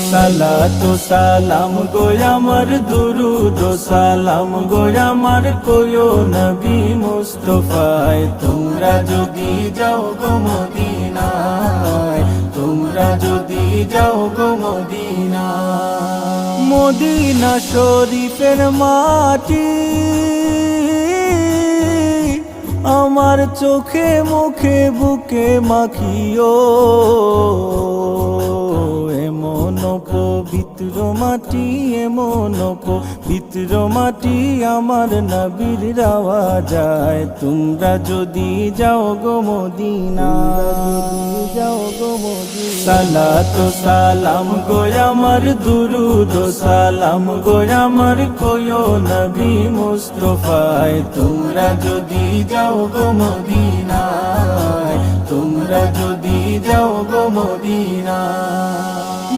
সালাতু সালাম গো আমার দুরুদ সালাম গো আমার কোয়ো নবী মুস্তাফায় তোমরা যদি যাও গো মদিনায় তোমরা যদি যাও গো মদিনায় মদিনা শরীফের মাটি আমার চোখে মুখে বুকে মাখিও এমন পবিত্র মাটি এমন পবিত্র মাটি আমার নবীর রাওয়া যায় তোমরা যদি যাও গো মদিনা যাও গো মদিনা সালাতু সালাম গো আমার দুরুদ সালাম গো আমার কোয়ো নবী মুস্তাফায় তোমরা যদি যাও গো মদিনায় তোমরা যদি যাও গো মদিনায়